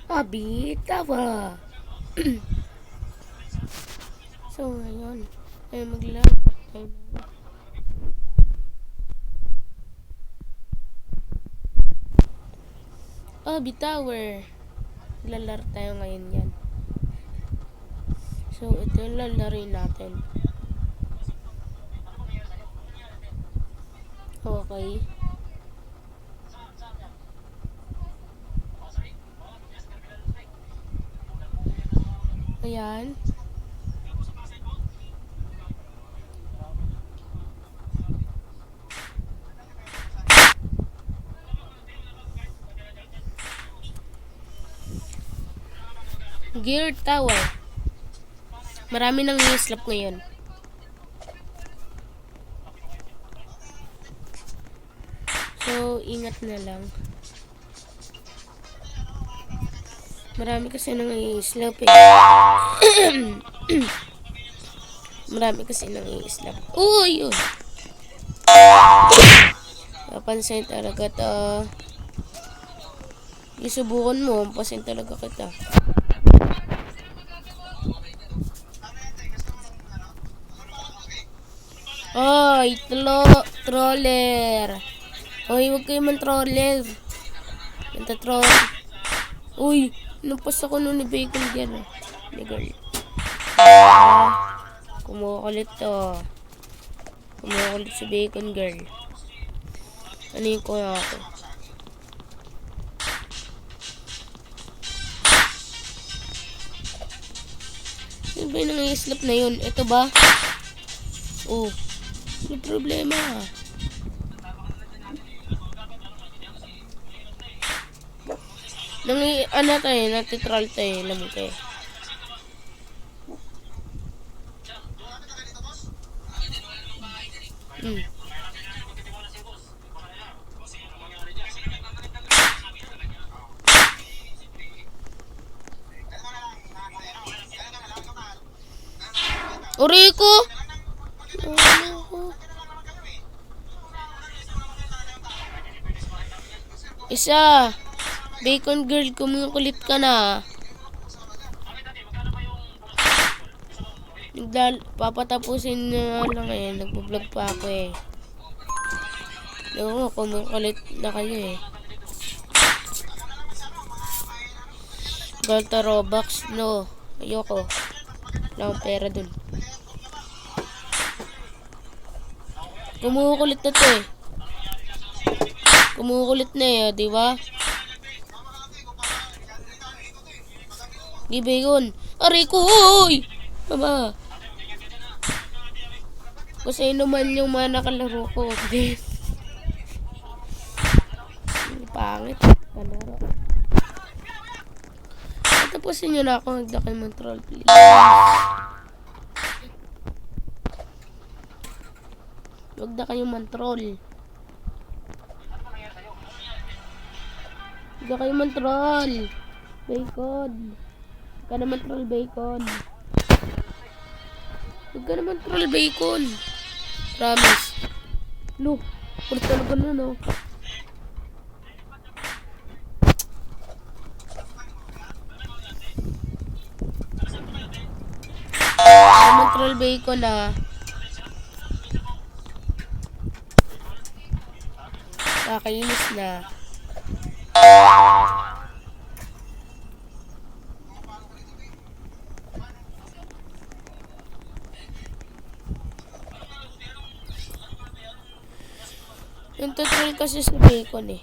Bitawa. So, ngayon, ay maglalaro tayo Bitower. Lalaro tayo ngayon yan. So, ito yung lalaroin natin. Okay. Ayan. Gear Tower. Marami nang i-slap ngayon. So, ingat na lang. Marami kasi nang i-slap eh. Marami kasi nang i-slap. Uy! Papansin talaga to. Isubukan mo, papansin talaga kita. Oy, troller. Oy, huwag kayo man-troller. Nanta-troll. Uy, napas ako nun ni Bacon Girl. Ni girl. Kumukulit to. Kumukulit si Bacon Girl. Ano yung kuha ako? Ano ba yung nangislap na yun? Ito ba? Oh, may problema. Ano tayo, natitroll tayo, lamig kayo. Oriko! Isa! Bacon Girl, kumukulit ka na. Papatapusin na lang ngayon. Nagpo-vlog pa ako eh. Oo, kumukulit na kayo eh. Galta Robux, no. Ayoko. Wala akong pera dun. Kumukulit na to eh. Kumukulit na eh, di ba? Gibe yun. Aray ko, uy! Mama. Kasi naman yung mga nakalaro ko. Pangit. Kalaro. Tapusin nyo na ako. Nagda kayo mag-troll, please. Huwag na kayo man-troll. Huwag na kayo man-troll. Bacon. Huwag ka naman troll, Bacon. Huwag ka naman troll, Bacon. Promise. No. Puro talaga na, no. Huwag naman troll, Bacon, ah. Nakakainis na. Yung tutorial kasi sa Bacon eh.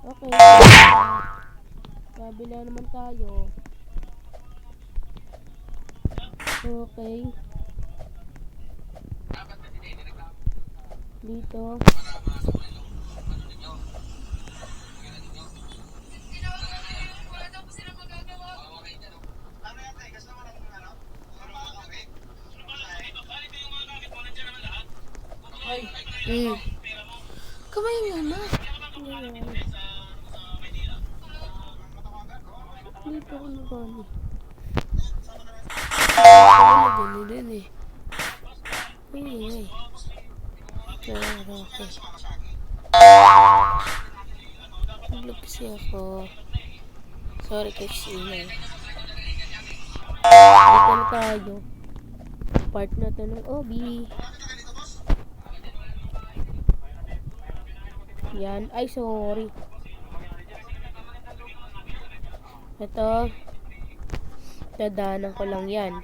Okay. Kabila naman tayo. Okay. Dito. Hmm. Kamay nga na. Dito ako nagani. Ako nagani din eh. Ay. Okay. Naglog kasi ako. Sorry kasi ingay. Dito na tayo. Part na to ng Obi. Yan. Ay, sorry. Ito. Dadaanan ko lang yan.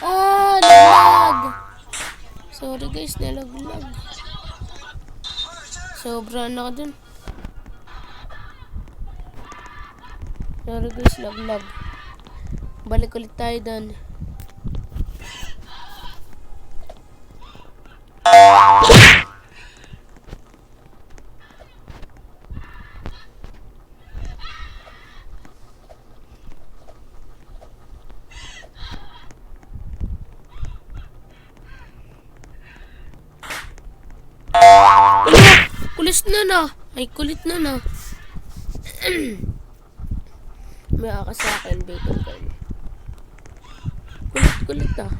Nalaglag! Sorry guys, nalaglag. Sobra na ako dun. Sorry guys, laglag. Balik ulit tayo dun. Kulis na na. Ay, kulit na na. May aka sa akin, bacon girl. Kulit ah.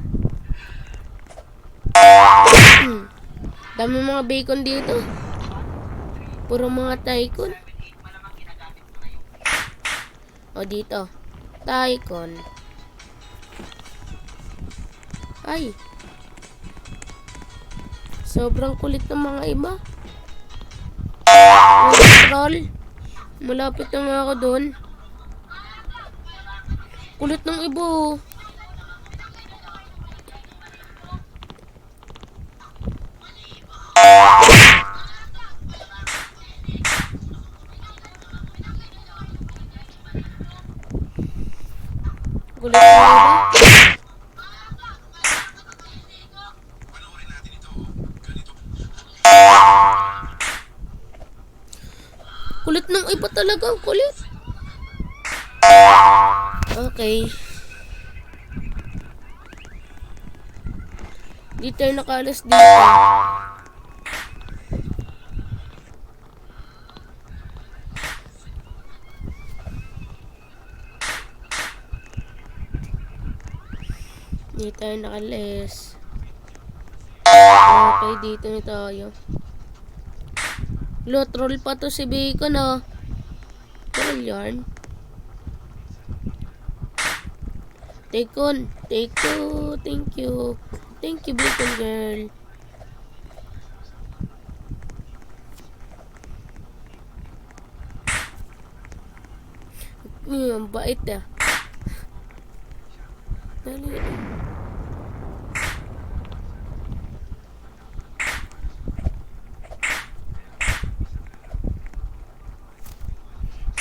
Dami mga bacon dito. Puro mga tycoon. O, dito. Tycoon. Ay. Sobrang kulit ng mga iba. Troll. Malapit na nga ako doon. Kulit ng iba oh. Kulit ng iba. Kulit ng iba talaga, kulit. Okay. Di tayo nakalas dito. Di tayo nakalas. Okay, dito na tayo. Troll pa to si Bacon ah. Troll yarn. Take on. Take two. Thank you. Thank you, Bacon girl. Ang bait ah. Dali.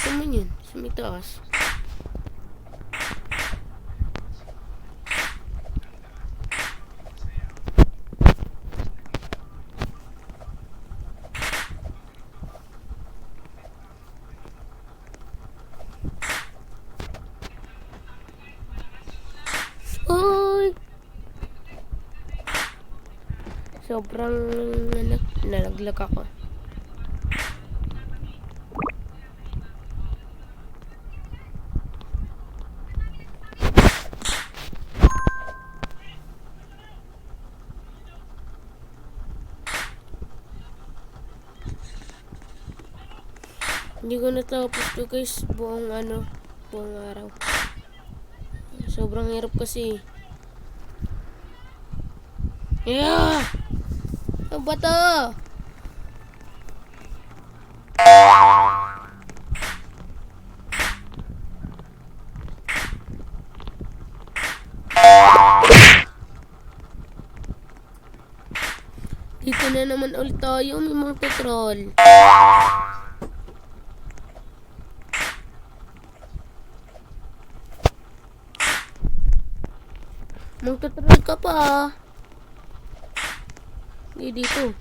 Saan yun? Sumitaas. Hoy! Sobrang nalaglag ako. Hindi ko natapos to guys buong araw. Sobrang hirap kasi. Yeah! Ano ba to? Dito na naman ulit tayo, may mga petrol. Magtutroll ka pa. Hindi dito.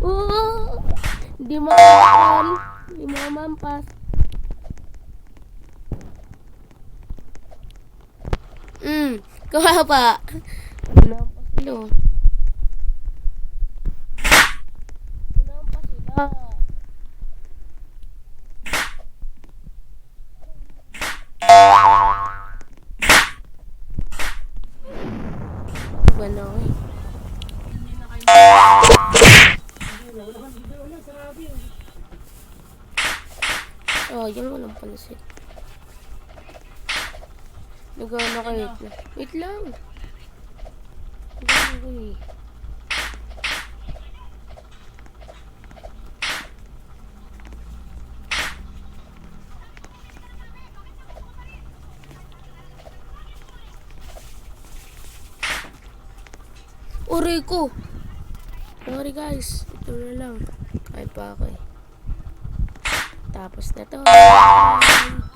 Oh! Hindi makakal. Hindi mamampas. Kawa pa. Namampas sila. Namampas sila. Wala ko eh. Oh, yan walang pansit. Nagana kayo. Wait lang. Nagana ko eh. Uri ko. Sorry guys. Ito na lang. Kain pa ako eh. Tapos na to. Bye.